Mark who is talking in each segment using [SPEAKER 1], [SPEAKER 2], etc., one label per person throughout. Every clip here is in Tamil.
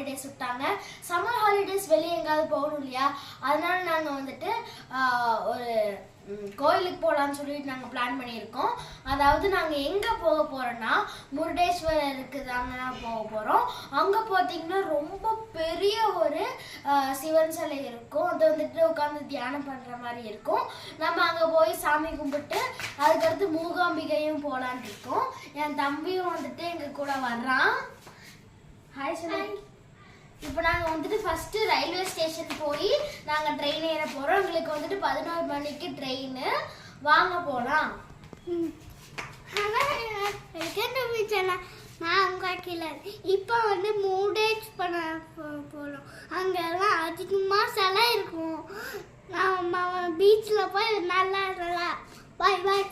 [SPEAKER 1] ஹாலிடேஸ் விட்டாங்க. சம்மர் ஹாலிடேஸ் வெளியே எங்காவது போகணும் இல்லையா, அதனால நாங்கள் வந்துட்டு ஒரு கோயிலுக்கு போகலான்னு சொல்லிட்டு நாங்கள் பிளான் பண்ணியிருக்கோம். அதாவது நாங்கள் எங்கே போக போகிறோன்னா முருடேஸ்வரருக்கு தாங்க போக போகிறோம். அங்கே பார்த்தீங்கன்னா ரொம்ப பெரிய ஒரு சிவன் சிலை இருக்கும். அது வந்துட்டு உட்காந்து தியானம் பண்ணுற மாதிரி இருக்கும். நம்ம அங்கே போய் சாமி கும்பிட்டு அதுக்கடுத்து மூகாம்பிகையும் போகலான்னு இருக்கோம். என் தம்பியும் வந்துட்டு எங்கள் கூட வர்றான். ஹாய் சொன்னாங்க. இப்போ நாங்கள் வந்துட்டு ஃபஸ்ட்டு ரயில்வே ஸ்டேஷன் போய் நாங்கள் ட்ரெயின் ஏற போகிறோம். எங்களுக்கு வந்துட்டு 11 மணிக்கு ட்ரெயின். வாங்க போகலாம்.
[SPEAKER 2] நான் உங்கள் இப்போ வந்து மூடேஜ் பண்ண போகிறோம். அங்கெல்லாம் அதிகமாக சிலை இருக்கும். நம்ம பீச்சில் போய் நல்லா இருக்கலாம். பாய் பாய்.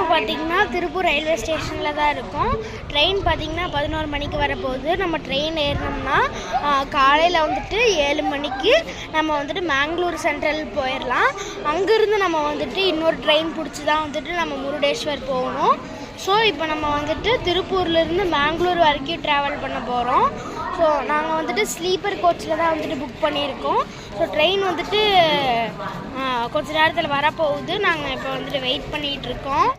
[SPEAKER 1] பார்த்திங்கன்னா திருப்பூர் ரயில்வே ஸ்டேஷனில் தான் இருக்கும். ட்ரெயின் பார்த்திங்கன்னா 11 மணிக்கு வரப்போகுது. நம்ம ட்ரெயின் ஏறினோம்னா காலையில் வந்துட்டு 7 மணிக்கு நம்ம வந்துட்டு மேங்களூர் சென்ட்ரல் போயிடலாம். அங்கேருந்து நம்ம வந்துட்டு இன்னொரு ட்ரெயின் பிடிச்சி தான் வந்துட்டு நம்ம முருடேஸ்வர் போகணும். ஸோ இப்போ நம்ம வந்துட்டு திருப்பூர்லேருந்து மேங்களூர் வரைக்கும் ட்ராவல் பண்ண போகிறோம். ஸோ நாங்கள் வந்துட்டு ஸ்லீப்பர் கோச்சில் தான் வந்துட்டு புக் பண்ணியிருக்கோம். ஸோ ட்ரெயின் வந்துட்டு கொஞ்ச நேரத்தில் வரப்போகுது. நாங்கள் இப்போ வந்துட்டு வெயிட் பண்ணிகிட்ருக்கோம்.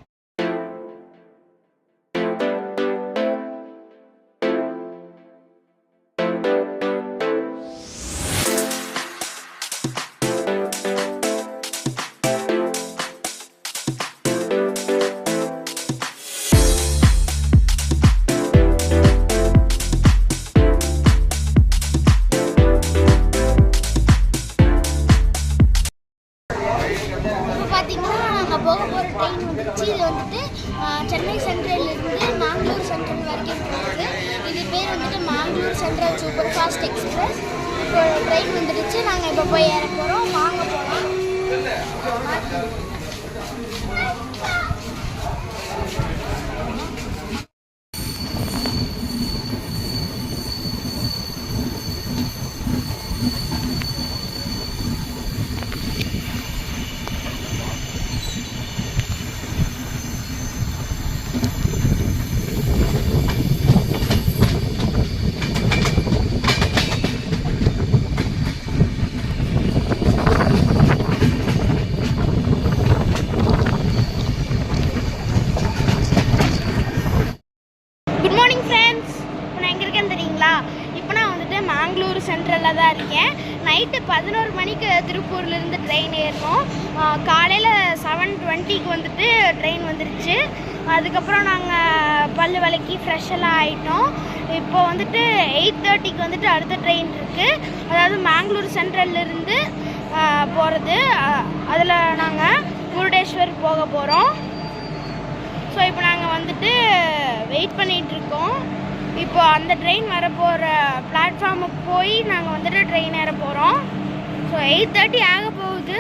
[SPEAKER 1] போக போகிற ட்ரெயின் வந்துச்சு. இது வந்துட்டு சென்னை சென்ட்ரல்லேருந்து மேங்களூர் சென்ட்ரல் வரைக்கும் போகுது. இது பேர் வந்துட்டு Mangalore central super fast express. இப்போ ட்ரெயின் வந்துடுச்சு. நாங்கள் இப்போ போய் ஏற போகிறோம். வாங்க போகலாம். மேங்களூர் சென்ட்ரலில் தான் இருக்கேன். நைட்டு 11 மணிக்கு திருப்பூர்லேருந்து ட்ரெயின் ஏறினோம். காலையில் 7:20க்கு வந்துட்டு ட்ரெயின் வந்துருச்சு. அதுக்கப்புறம் நாங்கள் பல்லு விளக்கி ஃப்ரெஷ்ஷெல்லாம் ஆகிட்டோம். இப்போ வந்துட்டு 8:30க்கு வந்துட்டு அடுத்த ட்ரெயின் இருக்குது. அதாவது மேங்களூர் சென்ட்ரல்லேருந்து போகிறது. அதில் நாங்கள் முருடேஸ்வர் போக போகிறோம். ஸோ இப்போ நாங்கள் வந்துட்டு வெயிட் பண்ணிகிட்ருக்கோம். இப்போ அந்த ட்ரெயின் வரப்போகிற பிளாட்ஃபார்முக்கு போய் நாங்கள் வந்துட்டு ட்ரெயின் ஏற போகிறோம். ஸோ 8:30 ஆக போகுது.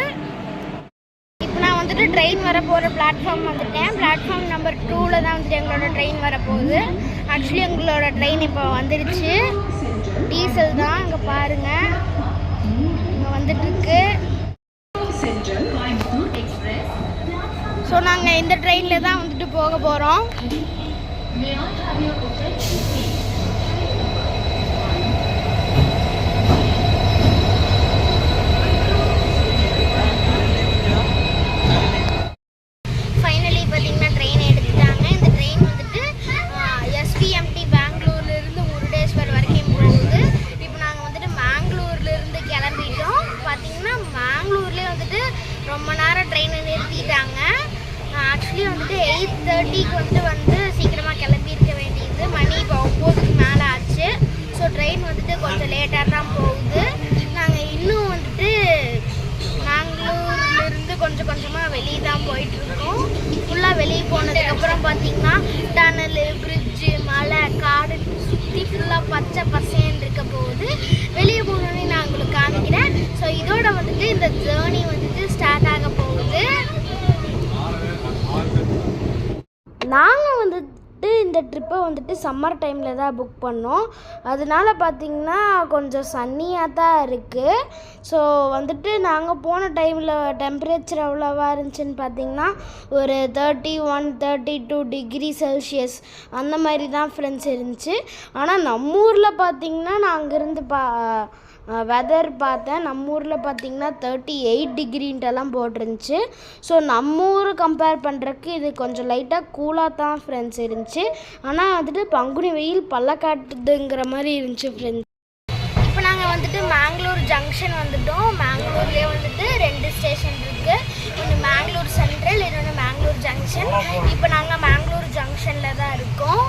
[SPEAKER 1] இப்போ நான் வந்துட்டு ட்ரெயின் வரப்போகிற பிளாட்ஃபார்ம் வந்துட்டேன். பிளாட்ஃபார்ம் நம்பர் 2ல் தான் வந்துட்டு எங்களோட ட்ரெயின் வரப்போகுது. ஆக்சுவலி எங்களோட ட்ரெயின் இப்போ வந்துடுச்சு. டீசல் தான். அங்கே பாருங்கள், இங்கே வந்துட்டுருக்கு. ஸோ நாங்கள் இந்த ட்ரெயினில் தான் வந்துட்டு போக போகிறோம். ஃபைனலி பார்த்தீங்கன்னா ட்ரெயின் எடுத்துட்டாங்க. இந்த ட்ரெயின் வந்துட்டு SVMT பெங்களூர்லேருந்து முருடேஸ்வர் வரைக்கும் போகுது. இப்போ நாங்கள் வந்துட்டு மேங்களூர்லேருந்து கிளம்பிட்டோம். பார்த்தீங்கன்னா மேங்களூர்லேயே வந்துட்டு ரொம்ப நேரம் ட்ரெயினை நிறுத்திட்டாங்க. ஆக்சுவலி வந்துட்டு 8:30க்கு வந்து சீக்கிரமாக கிளம்பியிருக்க வேண்டியது. மணி இப்போ 9க்கு மேலே ஆச்சு. ஸோ ட்ரெயின் வந்துட்டு கொஞ்சம் லேட்டாக தான் போகுது. நாங்கள் இன்னும் வந்துட்டு மேங்களூர்லேருந்து கொஞ்சம் கொஞ்சமாக வெளியே தான் போயிட்டுருக்கோம். ஃபுல்லாக வெளியே போனதுக்கப்புறம் பார்த்திங்கன்னா டனலு, பிரிட்ஜு, மலை, காடு சுற்றி ஃபுல்லாக பச்சை பசேன்னு இருக்க போகுது. வெளியே போனோடனே நான் உங்களுக்கு காமிக்கிறேன். ஸோ இதோட வந்துட்டு இந்த ஜேர்னி வந்துட்டு ஸ்டார்ட் ஆக போகுது. நாங்கள் வந்துட்டு வந்துட்டு சம்மர் டைமில் தான் புக் பண்ணோம். அதனால பார்த்திங்கன்னா கொஞ்சம் சன்னியாக தான் இருக்குது. ஸோ வந்துட்டு நாங்கள் போன டைமில் டெம்பரேச்சர் எவ்வளோவா இருந்துச்சுன்னு பார்த்திங்கன்னா ஒரு 31-32 டிகிரி செல்சியஸ் அந்த மாதிரி தான் ஃப்ரெண்ட்ஸ் இருந்துச்சு. ஆனால் நம்ம ஊரில் பார்த்திங்கன்னா நான் அங்கேருந்து வெதர் பார்த்தேன். நம்ம ஊரில் பார்த்திங்கன்னா 38 டிகிரின்ட்டெல்லாம் போட்டிருந்துச்சு. ஸோ நம்ம ஊர் கம்பேர் பண்ணுறதுக்கு இது கொஞ்சம் லைட்டாக கூலாக தான் ஃப்ரெண்ட்ஸ் இருந்துச்சு. ஆனால் வந்துட்டு பங்குனி வெயில் பல்ல காட்டுதுங்கிற மாதிரி இருந்துச்சு ஃப்ரெண்ட்ஸ். இப்போ நாங்கள் வந்துட்டு மேங்களூர் ஜங்ஷன் வந்துட்டோம். மேங்களூர்லேயே வந்துட்டு 2 ஸ்டேஷன் இருக்குது. ஒன்று மேங்களூர் சென்ட்ரல், இன்னொன்று மேங்களூர் ஜங்ஷன். இப்போ நாங்கள் மேங்களூர் ஜங்ஷனில் தான் இருக்கோம்.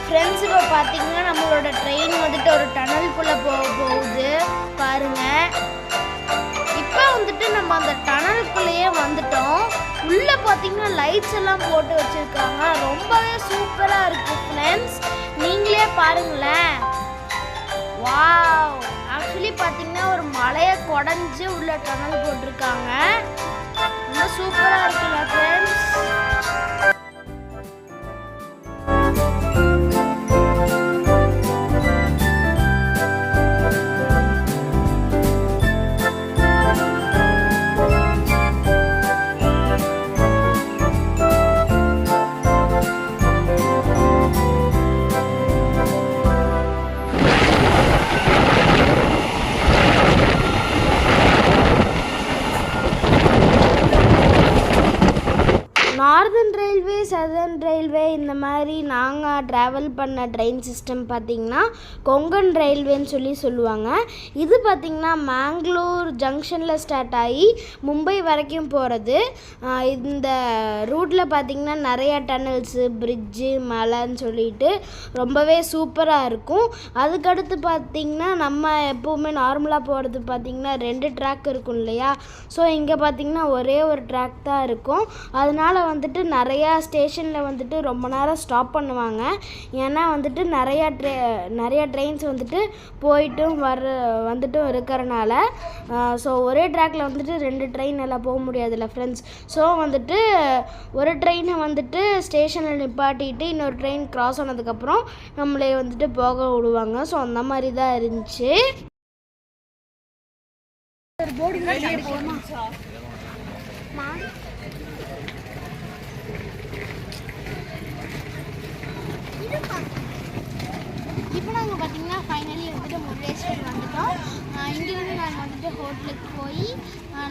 [SPEAKER 1] ஃப்ரெண்ட்ஸ், இப்போ பார்த்தீங்கன்னா நம்மளோட ட்ரெயின் வந்துட்டு ஒரு டனலுக்குள்ளே போகுது பாருங்கள். இப்போ வந்துட்டு நம்ம அந்த டனலுக்குள்ளேயே வந்துட்டோம். உள்ளே பார்த்தீங்கன்னா லைட்ஸ் எல்லாம் போட்டு வச்சுருக்காங்க. ரொம்பவே சூப்பராக இருக்குது ஃப்ரெண்ட்ஸ், நீங்களே பாருங்களேன். வாவ், ஆக்சுவலி பார்த்தீங்கன்னா ஒரு மலையை குடஞ்சி உள்ள டனல் போட்டிருக்காங்க. ரொம்ப சூப்பராக இருக்குல்ல friends. Northern railway, southern railway இந்த மாதிரி நாங்கள் ட்ராவல் பண்ண ட்ரெயின் சிஸ்டம் பார்த்திங்கன்னா கொங்கன் ரயில்வேன்னு சொல்லுவாங்க. இது பார்த்திங்கன்னா மேங்களூர் ஜங்ஷனில் ஸ்டார்ட் ஆகி மும்பை வரைக்கும் போகிறது. இந்த ரூட்டில் பார்த்திங்கன்னா நிறையா டனல்ஸு, பிரிட்ஜு, மலைன்னு சொல்லிட்டு ரொம்பவே சூப்பராக இருக்கும். அதுக்கடுத்து பார்த்திங்கன்னா நம்ம எப்போவுமே நார்மலாக போகிறது பார்த்திங்கன்னா 2 ட்ராக் இருக்கும் இல்லையா. ஸோ இங்கே பார்த்திங்கன்னா ஒரே ஒரு ட்ராக் தான் இருக்கும். அதனால் வந்துட்டு நிறையா ஸ்டேஷனில் வந்துட்டு ரொம்ப நேரம் ஸ்டாப் பண்ணுவாங்க. ஏன்னா வந்துட்டு நிறையா ட்ரெயின்ஸ் வந்துட்டு போயிட்டும் வந்துட்டும் இருக்கிறனால. ஸோ ஒரே ட்ராக்கில் வந்துட்டு 2 ட்ரெயின் எல்லாம் போக முடியாதுல்ல ஃப்ரெண்ட்ஸ். ஸோ வந்துட்டு ஒரு ட்ரெயினை வந்துட்டு ஸ்டேஷனில் நிப்பாட்டிட்டு இன்னொரு ட்ரெயின் கிராஸ் ஆனதுக்கப்புறம் நம்மளே வந்துட்டு போக விடுவாங்க. ஸோ அந்த மாதிரி தான் இருந்துச்சு. இப்போ நாங்கள் பார்த்தீங்கன்னா ஃபைனலி வந்துட்டு முருடேஸ்வர் வந்துட்டோம். இங்கேருந்து நாங்கள் வந்துட்டு ஹோட்டலுக்கு போய்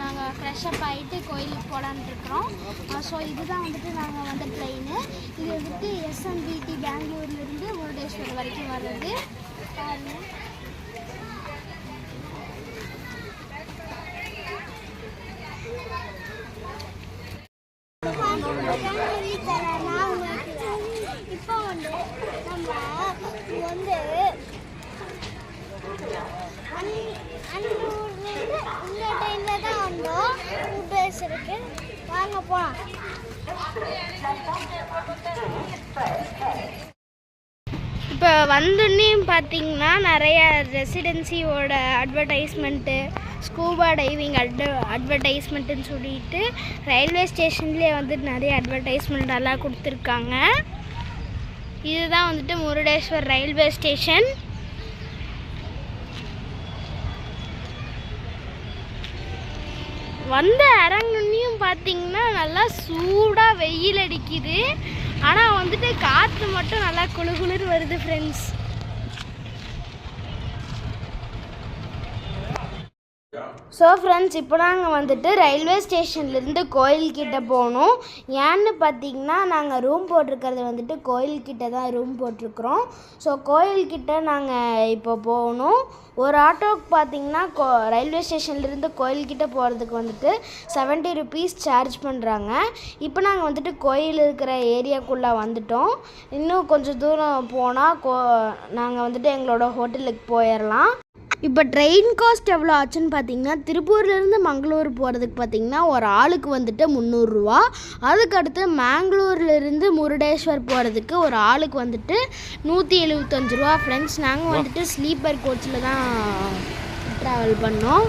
[SPEAKER 1] நாங்கள் ஃப்ரெஷ்அப் ஆகிட்டு கோயிலுக்கு போகலான்னு இருக்கிறோம். ஸோ இதுதான் வந்துட்டு நாங்கள் வந்த ட்ரெயின். இது வந்துட்டு எஸ்எம்பிடி பெங்களூர்லேருந்து முருடேஸ்வர் வரைக்கும் வர்றது.
[SPEAKER 2] இப்போ வந்து நம்ம வந்து அன்னூர்லேருந்து இந்த ட்ரெயினில் தான் வந்தோம். முருடேஸ்வருக்கு வாங்க போகலாம்.
[SPEAKER 1] இப்போ வந்தோன்னே பார்த்தீங்கன்னா நிறைய ரெசிடென்சியோட அட்வர்டைஸ்மெண்ட்டு, ஸ்கூபா டைவிங் அட்வர்டைஸ்மெண்ட்டுன்னு சொல்லிட்டு ரயில்வே ஸ்டேஷன்லேயே வந்துட்டு நிறைய அட்வர்டைஸ்மெண்ட் எல்லாம் கொடுத்துருக்காங்க. இதுதான் வந்துட்டு முருடேஸ்வர் ரயில்வே ஸ்டேஷன். வந்து இறங்கணுன்னையும் பார்த்தீங்கன்னா நல்லா சூடாக வெயில் அடிக்குது. ஆனால் வந்துட்டு காற்று மட்டும் நல்லா குளிர் வருது ஃப்ரெண்ட்ஸ். ஸோ ஃப்ரெண்ட்ஸ், இப்போ நாங்கள் வந்துட்டு ரயில்வே ஸ்டேஷன்லேருந்து கோயில்கிட்ட போகணும். ஏன்னு பார்த்தீங்கன்னா நாங்கள் ரூம் போட்டிருக்கிறது வந்துட்டு கோயில்கிட்ட தான் ரூம் போட்டிருக்குறோம். ஸோ கோயில்கிட்ட நாங்கள் இப்போ போகணும். ஒரு ஆட்டோவுக்கு பார்த்தீங்கன்னா ரயில்வே ஸ்டேஷன்லேருந்து கோயில்கிட்ட போகிறதுக்கு வந்துட்டு 70 rupees சார்ஜ் பண்ணுறாங்க. இப்போ நாங்கள் வந்துட்டு கோயில் இருக்கிற ஏரியாக்குள்ளே வந்துட்டோம். இன்னும் கொஞ்சம் தூரம் போனால் நாங்கள் வந்துட்டு எங்களோட ஹோட்டலுக்கு போயிடலாம். இப்போ ட்ரெயின் காஸ்ட் எவ்வளோ ஆச்சுன்னு பார்த்தீங்கன்னா, திருப்பூர்லேருந்து மங்களூர் போகிறதுக்கு பார்த்தீங்கன்னா ஒரு ஆளுக்கு வந்துட்டு 300 ரூபா. அதுக்கடுத்து மேங்களூர்லேருந்து முருடேஸ்வர் போகிறதுக்கு ஒரு ஆளுக்கு வந்துட்டு 175 ரூபா ஃப்ரெண்ட்ஸ். நாங்கள் வந்துட்டு ஸ்லீப்பர் கோச்சில் தான் ட்ராவல் பண்ணோம்.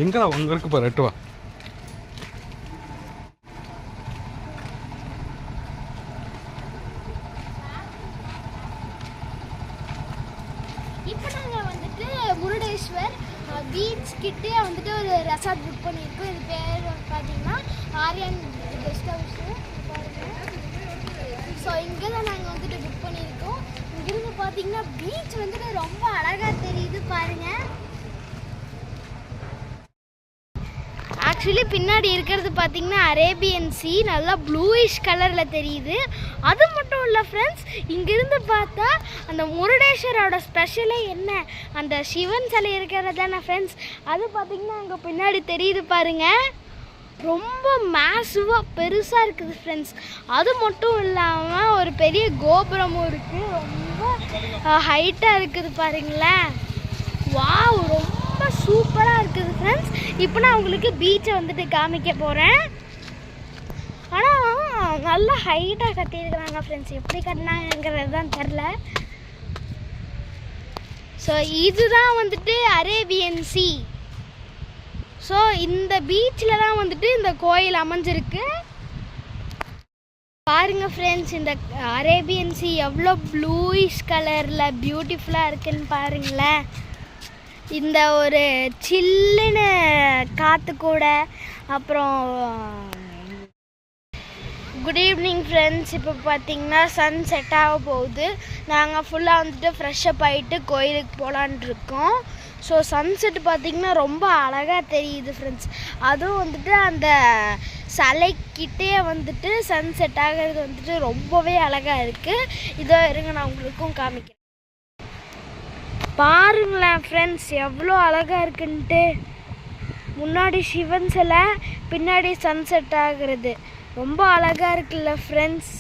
[SPEAKER 3] எங்கடா உங்க இருக்கு பாரு, எட்டு வா.
[SPEAKER 1] இப்போ நாங்கள் வந்துட்டு முருடேஸ்வர் பீச் கிட்டே வந்துட்டு ஒரு ரெசார்ட் புக் பண்ணியிருக்கோம். இது பேர் பார்த்தீங்கன்னா ஆரியன் கெஸ்ட் ஹவுஸு. ஸோ இங்கே தான் நாங்கள் வந்துட்டு புக் பண்ணியிருக்கோம். இங்கிருந்து பார்த்தீங்கன்னா பீச் வந்துட்டு ரொம்ப அழகாக தெரியுது பாருங்கள். ஆக்சுவலி பின்னாடி இருக்கிறது பார்த்தீங்கன்னா அரேபியன் சீ, நல்லா ப்ளூயிஷ் கலரில் தெரியுது. அது மட்டும் இல்லை ஃப்ரெண்ட்ஸ், இங்கேருந்து பார்த்தா அந்த முருடேஸ்வரோட ஸ்பெஷலே என்ன, அந்த சிவன் சிலை இருக்கிறது தானே ஃப்ரெண்ட்ஸ். அது பார்த்திங்கன்னா அங்கே பின்னாடி தெரியுது பாருங்கள், ரொம்ப மேசிவாக பெருசாக இருக்குது ஃப்ரெண்ட்ஸ். அது மட்டும் இல்லாமல் ஒரு பெரிய கோபுரமும் இருக்குது, ரொம்ப ஹைட்டாக இருக்குது பாருங்களேன். வாவ், ரொம்ப சூப்பராக இருக்குது ஃப்ரெண்ட்ஸ். இப்போ நான் உங்களுக்கு பீச்சை வந்துட்டு காமிக்க போகிறேன். ஆனால் நல்லா ஹைட்டாக கட்டியிருக்கிறாங்க ஃப்ரெண்ட்ஸ். எப்படி கட்டினாங்கிறது தான் தெரில. ஸோ இதுதான் வந்துட்டு அரேபியன் சீ. ஸோ இந்த பீச்சில் தான் வந்துட்டு இந்த கோயில் அமைஞ்சிருக்கு. பாருங்கள் ஃப்ரெண்ட்ஸ், இந்த அரேபியன் சீ எவ்வளோ ப்ளூயிஷ் கலரில் பியூட்டிஃபுல்லாக இருக்குன்னு பாருங்களேன். இந்த ஒரு சில்லுன்னு காற்று கூட. அப்புறம் குட் ஈவினிங் ஃப்ரெண்ட்ஸ். இப்போ பார்த்தீங்கன்னா சன் செட் ஆக போகுது. நாங்கள் ஃபுல்லாக வந்துட்டு ஃப்ரெஷ்ஷப் ஆகிட்டு கோயிலுக்கு போகலான் இருக்கோம். ஸோ சன்செட் பார்த்திங்கன்னா ரொம்ப அழகாக தெரியுது ஃப்ரெண்ட்ஸ். அதுவும் வந்துட்டு அந்த சிலைக்கிட்டே வந்துட்டு சன்செட் ஆகிறது வந்துட்டு ரொம்பவே அழகாக இருக்குது. இதோ இருங்க, நான் உங்களுக்கும் காமிக்கிறேன். பாருங்களேன் ஃப்ரெண்ட்ஸ், எவ்வளோ அழகாக இருக்குன்ட்டு. முன்னாடி சிவன் சிலை, பின்னாடி சன்செட் ஆகிறது ரொம்ப அழகாக இருக்குல்ல ஃப்ரெண்ட்ஸ்.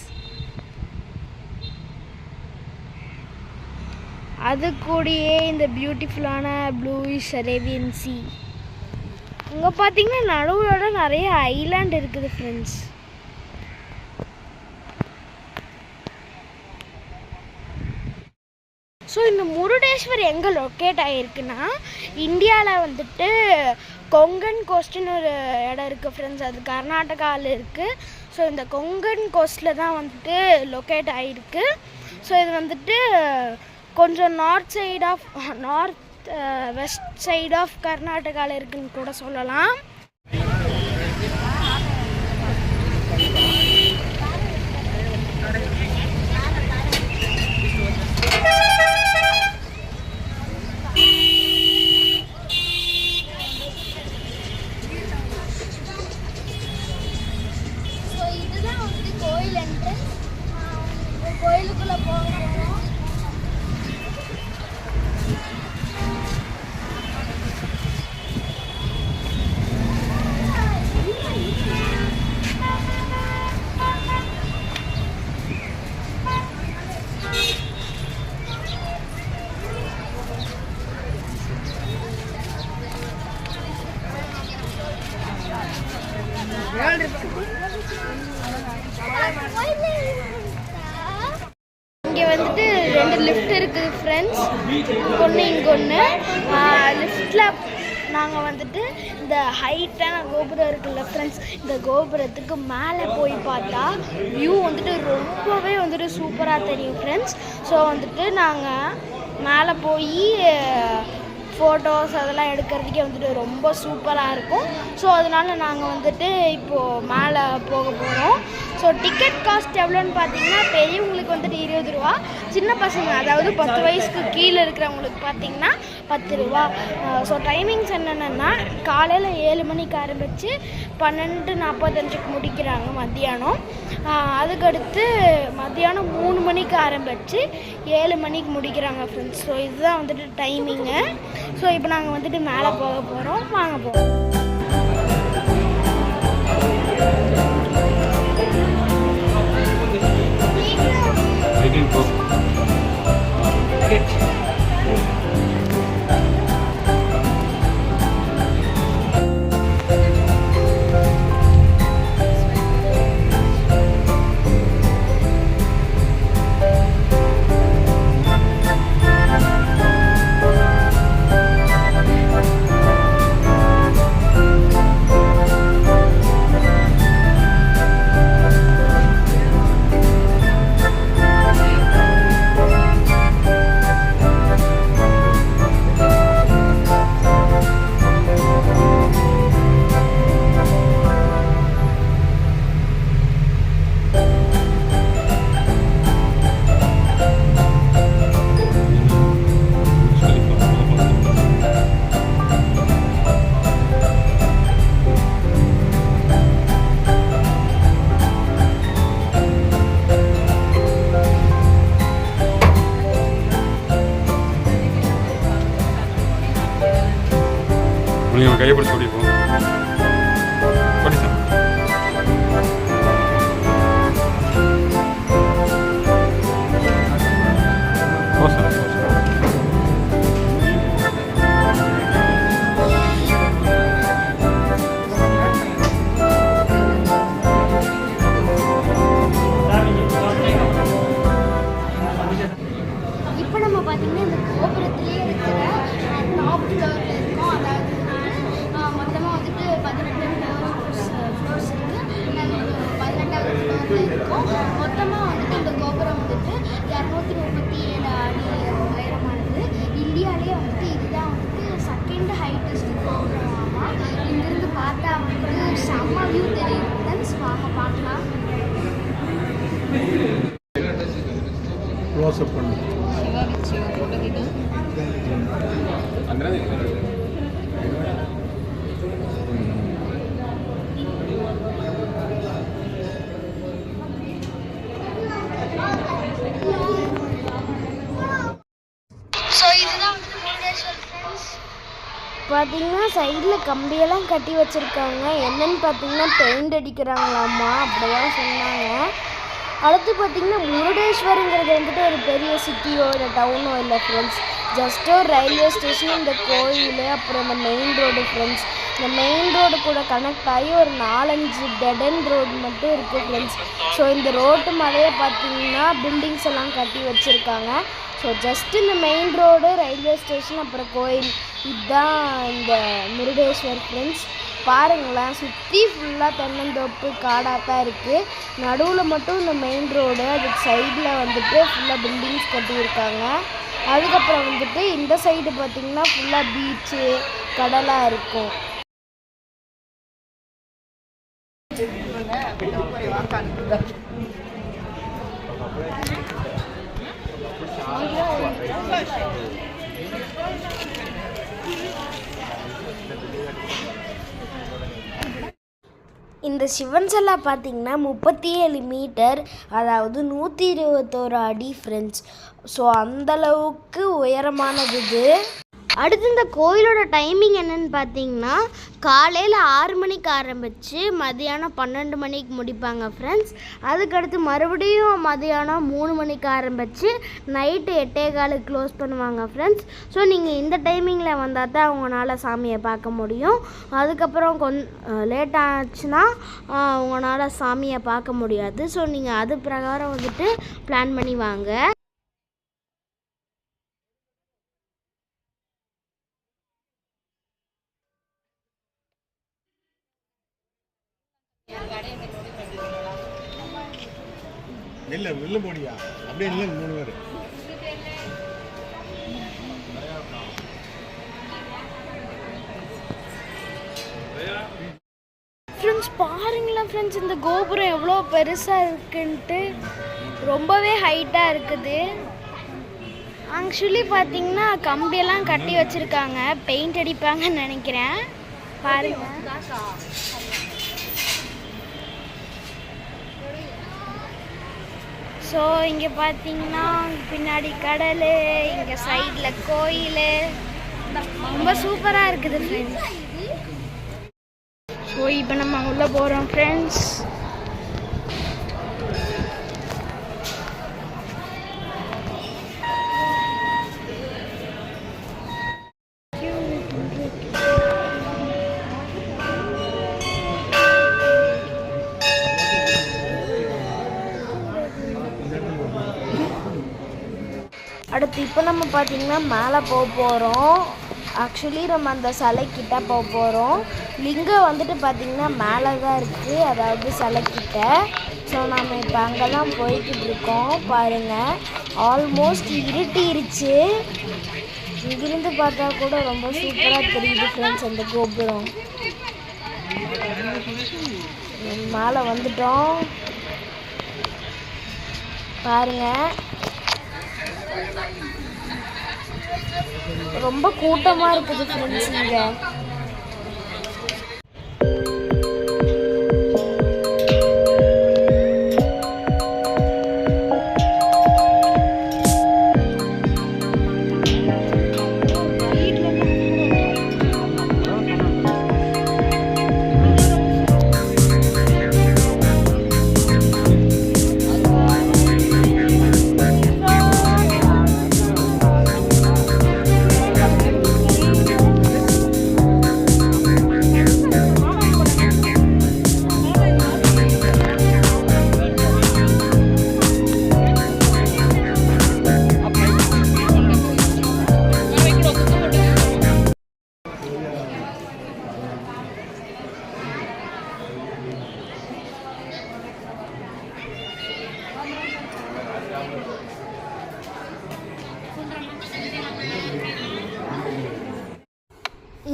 [SPEAKER 1] அது கூடயே இந்த பியூட்டிஃபுல்லான ப்ளூயிஷ் அரேபியன் சீ. அங்கே பார்த்தீங்கன்னா நடுவோட நிறைய ஐலாண்ட் இருக்குது ஃப்ரெண்ட்ஸ். ஸோ இந்த முருடேஸ்வர் எங்கே லொக்கேட் ஆகிருக்குன்னா, இந்தியாவில் வந்துட்டு கொங்கன் கோஸ்ட்னு ஒரு இடம் இருக்குது ஃப்ரெண்ட்ஸ். அது கர்நாடகாவில் இருக்குது. ஸோ இந்த கொங்கன் கோஸ்ட்டில் தான் வந்துட்டு லொக்கேட் ஆகிருக்கு. ஸோ இது வந்துட்டு கொஞ்சம் நார்த் வெஸ்ட் சைட் ஆஃப் கர்நாடகாவில் இருக்குன்னு கூட சொல்லலாம். கோயிலுக்குள்ள போகிறோம். இங்கே வந்துட்டு 2 லிஃப்ட் இருக்குது ஃப்ரெண்ட்ஸ். ஒன்று இங்கே ஒன்று. லிஃப்டில் நாங்கள் வந்துட்டு இந்த ஹைட்டான கோபுரம் இருக்குல்ல ஃப்ரெண்ட்ஸ், இந்த கோபுரத்துக்கு மேலே போய் பார்த்தா வியூ வந்துட்டு ரொம்பவே வந்துட்டு சூப்பராக தெரியும் ஃப்ரெண்ட்ஸ். ஸோ வந்துட்டு நாங்கள் மேலே போய் ஃபோட்டோஸ் அதெல்லாம் எடுக்கிறதுக்கே வந்துட்டு ரொம்ப சூப்பராக இருக்கும். ஸோ அதனால நாங்கள் வந்துட்டு இப்போது மேலே போக போகிறோம். ஸோ டிக்கெட் காஸ்ட் எவ்வளோன்னு பார்த்தீங்கன்னா பெரியவங்களுக்கு வந்துட்டு 20 ரூபா, சின்ன பசங்க அதாவது 10 வயசுக்கு கீழே இருக்கிறவங்களுக்கு பார்த்தீங்கன்னா 10 ரூபா. ஸோ டைமிங்ஸ் என்னென்னா காலையில் 7 மணிக்கு ஆரம்பித்து 12:45க்கு முடிக்கிறாங்க மத்தியானம். அதுக்கடுத்து மத்தியானம் 3 மணிக்கு ஆரம்பித்து 7 மணிக்கு முடிக்கிறாங்க ஃப்ரெண்ட்ஸ். ஸோ இதுதான் வந்துட்டு டைமிங்கு. ஸோ இப்போ நாங்கள் வந்துட்டு மேலே போக போகிறோம், வாங்க போகிறோம்.
[SPEAKER 3] நீங்கள் கையை பிடிச்சி ஓடிப்போம் படிச்சா ஓ சார்.
[SPEAKER 1] இப்போ நம்ம பார்த்தீங்கன்னா இந்த கோபுரத்திலே இருக்கிற டாப் ஃப்ளோரில் இருக்கோம். அதாவது மொத்தமாக வந்துட்டு 18 ஃப்ளோர்ஸ் இருக்குது. நாங்கள் 18வது ஃப்ளோரில் இருக்கோம். மொத்தமாக வந்துட்டு இந்த கோபுரம் வந்துட்டு 237 அடி உயரமானது. இந்தியாவிலே வந்துட்டு இதுதான் வந்துட்டு செகண்ட் ஹைட்டஸ்ட் கோபுரம். ஆமாம், இங்கிருந்து பார்த்தா வந்துட்டு செம்ம வியூ தெரியும் ஃப்ரெண்ட்ஸ், வாங்க பார்க்கலாம்.
[SPEAKER 3] க்ளோஸ்அப் பண்ணு.
[SPEAKER 1] பார்த்தீங்கன்னா சைடில் கம்பியெல்லாம் கட்டி வச்சுருக்காங்க. என்னன்னு பார்த்தீங்கன்னா பெயிண்ட் அடிக்கிறாங்களாம்மா, அப்படிதான் சொன்னாங்க. அடுத்து பார்த்தீங்கன்னா முருடேஸ்வருங்கிறது வந்துட்டு ஒரு பெரிய சிட்டியோ இல்லை டவுனோ இல்லை ஃப்ரெண்ட்ஸ், ஜஸ்ட் ஒரு ரயில்வே ஸ்டேஷன், இந்த கோயில், அப்புறம் இந்த மெயின் ரோடு ஃப்ரெண்ட்ஸ். இந்த மெயின் ரோடு கூட கனெக்ட் ஆகி ஒரு 4-5 டெட் அண்ட் ரோடு மட்டும் இருக்குது ஃப்ரெண்ட்ஸ். ஸோ இந்த ரோட்டு மேலேயே பார்த்தீங்கன்னா பில்டிங்ஸ் எல்லாம் கட்டி வச்சுருக்காங்க. ஸோ ஜஸ்ட் இந்த மெயின் ரோடு, ரயில்வே ஸ்டேஷன், அப்புறம் கோயில், இதுதான் இந்த முருடேஸ்வர் ஃப்ரெண்ட்ஸ். பாருங்களேன், சுற்றி ஃபுல்லாக தென்னந்தோப்பு காடாக தான் இருக்குது. நடுவில் மட்டும் இந்த மெயின் ரோடு, அதுக்கு சைடில் வந்துட்டு ஃபுல்லாக பில்டிங்ஸ் கட்டியிருக்காங்க. அதுக்கப்புறம் வந்துட்டு இந்த சைடு பார்த்திங்கன்னா ஃபுல்லாக பீச்சு, கடலாக இருக்கும். இந்த சிவன் சிலை பார்த்திங்கன்னா 37 மீட்டர், அதாவது 121 அடி ஃப்ரெண்ட்ஸ். ஸோ அந்தளவுக்கு உயரமானது இது. அடுத்து இந்த கோயிலோட டைமிங் என்னன்னு பார்த்தீங்கன்னா காலையில் 6 மணிக்கு ஆரம்பித்து மதியானம் 12 மணிக்கு முடிப்பாங்க ஃப்ரெண்ட்ஸ். அதுக்கடுத்து மறுபடியும் மதியானம் 3 மணிக்கு ஆரம்பித்து நைட்டு 8:15 க்ளோஸ் பண்ணுவாங்க ஃப்ரெண்ட்ஸ். ஸோ நீங்கள் இந்த டைமிங்கில் வந்தால் தான் அவங்களால சாமியை பார்க்க முடியும். அதுக்கப்புறம் லேட் ஆச்சுன்னா அவங்களால சாமியை பார்க்க முடியாது. ஸோ நீங்கள் அது பிரகாரம் வந்துட்டு பிளான் பண்ணி வாங்க.
[SPEAKER 4] இல்லை வில்லு போடியா அப்படியே இல்லை 3 பேர்.
[SPEAKER 1] ஃப்ரெண்ட்ஸ் பாருங்களேன் ஃப்ரெண்ட்ஸ், இந்த கோபுரம் எவ்வளோ பெருசாக இருக்குன்ட்டு. ரொம்பவே ஹைட்டாக இருக்குது. ஆக்சுவலி பார்த்தீங்கன்னா கம்பியெல்லாம் கட்டி வச்சுருக்காங்க, பெயிண்ட் அடிப்பாங்கன்னு நினைக்கிறேன். பாருங்க. ஸோ இங்கே பார்த்தீங்கன்னா பின்னாடி கடல், இங்கே சைடில் கோயில், ரொம்ப சூப்பராக இருக்குது ஃப்ரெண்ட்ஸ். ஸோ இப்போ நம்ம உள்ளே போகிறோம் ஃப்ரெண்ட்ஸ். அடுத்து இப்போ நம்ம பார்த்திங்கன்னா மேலே போக போகிறோம். ஆக்சுவலி நம்ம அந்த சிலைக்கிட்ட போக போகிறோம். லிங்கம் வந்துட்டு பார்த்திங்கன்னா மேலே தான் இருக்குது, அதாவது சிலைக்கிட்ட. ஸோ நம்ம இப்போ அங்கே தான் போய்கிட்டு இருக்கோம். பாருங்கள், ஆல்மோஸ்ட் இருட்டிருச்சு. இங்கிருந்து பார்த்தா கூட ரொம்ப சூப்பராக தெரியுது ஃப்ரெண்ட்ஸ் அந்த கோபுரம். மேலே வந்துட்டோம் பாருங்கள். ரொம்ப கூட்டமாக இருக்குது ஃப்ரெண்ட்ஸ் இங்கே.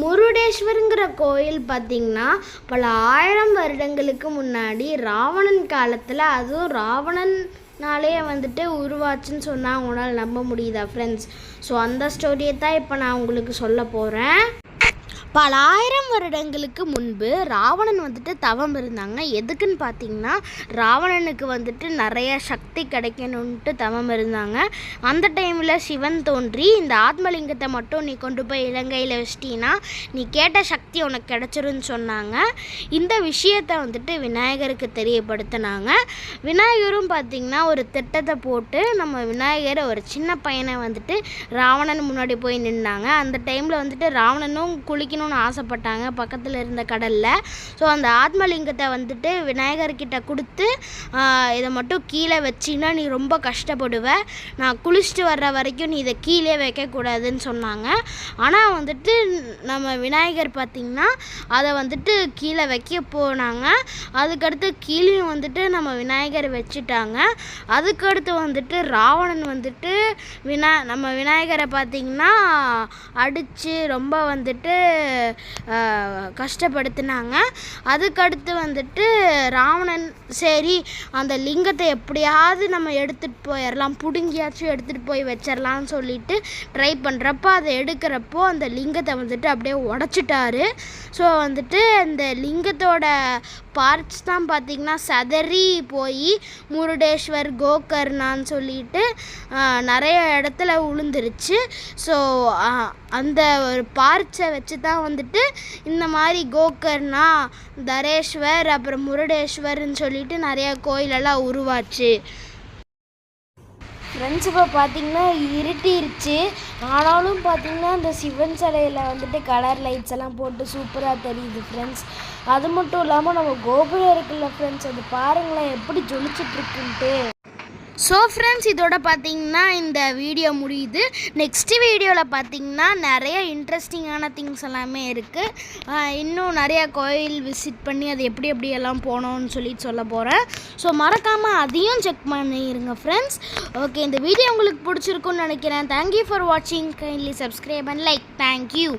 [SPEAKER 1] முருடேஸ்வருங்கிற கோயில் பார்த்திங்கன்னா பல 1000 வருடங்களுக்கு முன்னாடி ராவணன் காலத்தில், அதுவும் ராவணனாலே வந்துட்டு உருவாச்சுன்னு சொன்னால் அவங்களால நம்ப முடியுதா ஃப்ரெண்ட்ஸ்? ஸோ அந்த ஸ்டோரியை தான் இப்போ நான் உங்களுக்கு சொல்ல போகிறேன். பல 1000 வருடங்களுக்கு முன்பு ராவணன் வந்துட்டு தவம் இருந்தாங்க. எதுக்குன்னு பார்த்தீங்கன்னா ராவணனுக்கு வந்துட்டு நிறைய சக்தி கிடைக்கணுன்ட்டு தவம் இருந்தாங்க. அந்த டைமில் சிவன் தோன்றி இந்த ஆத்மலிங்கத்தை மட்டும் நீ கொண்டு போய் இலங்கையில் வச்சிட்டின்னா நீ கேட்ட சக்தி உனக்கு கிடைச்சிருன்னு சொன்னாங்க. இந்த விஷயத்தை வந்துட்டு விநாயகருக்கு தெரியப்படுத்தினாங்க. விநாயகரும் பார்த்திங்கன்னா ஒரு திட்டத்தை போட்டு நம்ம விநாயகரை ஒரு சின்ன பையனை வந்துட்டு ராவணன் முன்னாடி போய் நின்னாங்க. அந்த டைமில் வந்துட்டு ராவணனும் குளிக்கணும்னு ஆசைப்பட்டாங்க பக்கத்தில் இருந்த கடலில். ஸோ அந்த ஆத்மலிங்கத்தை வந்துட்டு விநாயகர்கிட்ட கொடுத்து இதை மட்டும் கீழே வச்சின்னா நீ ரொம்ப கஷ்டப்படுவ, நான் குளிச்சுட்டு வர்ற வரைக்கும் நீ இதை கீழே வைக்கக்கூடாதுன்னு சொன்னாங்க. ஆனால் வந்துட்டு நம்ம விநாயகர் பார்த்திங்கன்னா அதை வந்துட்டு கீழே வைக்க போனாங்க. அதுக்கடுத்து கீழே வந்துட்டு நம்ம விநாயகர் வச்சுட்டாங்க. அதுக்கடுத்து வந்துட்டு ராவணன் வந்துட்டு நம்ம விநாயகரை பார்த்திங்கன்னா அடித்து ரொம்ப வந்துட்டு கஷ்டப்படுத்தினாங்க. அதுக்கடுத்து வந்துட்டு ராவணன் சரி அந்த லிங்கத்தை எப்படியாவது நம்ம எடுத்துகிட்டு போயிடலாம், பிடுங்கியாச்சும் எடுத்துகிட்டு போய் வச்சிடலான்னு சொல்லிட்டு ட்ரை பண்ணுறப்போ அதை எடுக்கிறப்போ அந்த லிங்கத்தை வந்துட்டு அப்படியே உடச்சிட்டாரு. ஸோ வந்துட்டு அந்த லிங்கத்தோட பார்ட்ஸ் தான் பார்த்திங்கன்னா சதறி போய் முருடேஸ்வர் கோகர்ணான்னு சொல்லிட்டு நிறைய இடத்துல விழுந்துருச்சு. ஸோ அந்த ஒரு பார்ட்ஸை வச்சு தான் வந்துட்டு இந்த மாதிரி கோகர்ணா, தரேஸ்வர், அப்புறம் முருடேஸ்வர்னு சொல்லிட்டு நிறையா கோயிலெல்லாம் உருவாச்சு. ஃப்ரெண்ட்ஸ் இப்போ பார்த்திங்கன்னா இருட்டிருச்சு. ஆனாலும் பார்த்திங்கன்னா இந்த சிவன் சிலையில் வந்துட்டு கலர் லைட்ஸ் எல்லாம் போட்டு சூப்பராக தெரியுது ஃப்ரெண்ட்ஸ். அது மட்டும் இல்லாமல் நம்ம கோபுரம் இருக்குல்ல ஃப்ரெண்ட்ஸ், அது பாருங்களேன் எப்படி ஜொலிச்சிட்ருக்குன்ட்டு. ஸோ ஃப்ரெண்ட்ஸ், இதோட பார்த்தீங்கன்னா இந்த வீடியோ முடியுது. நெக்ஸ்ட் வீடியோவில் பார்த்தீங்கன்னா நிறைய இன்ட்ரெஸ்டிங்கான திங்ஸ் எல்லாமே இருக்குது. இன்னும் நிறைய கோயில் விசிட் பண்ணி அது எப்படி எப்படியெல்லாம் போனோம்னு சொல்ல போகிறேன். ஸோ மறக்காமல் அதையும் செக் பண்ணிடுங்க ஃப்ரெண்ட்ஸ். ஓகே, இந்த வீடியோ உங்களுக்கு பிடிச்சிருக்குன்னு நினைக்கிறேன். தேங்க்யூ ஃபார் வாட்சிங். Kindly subscribe and like. Thank you.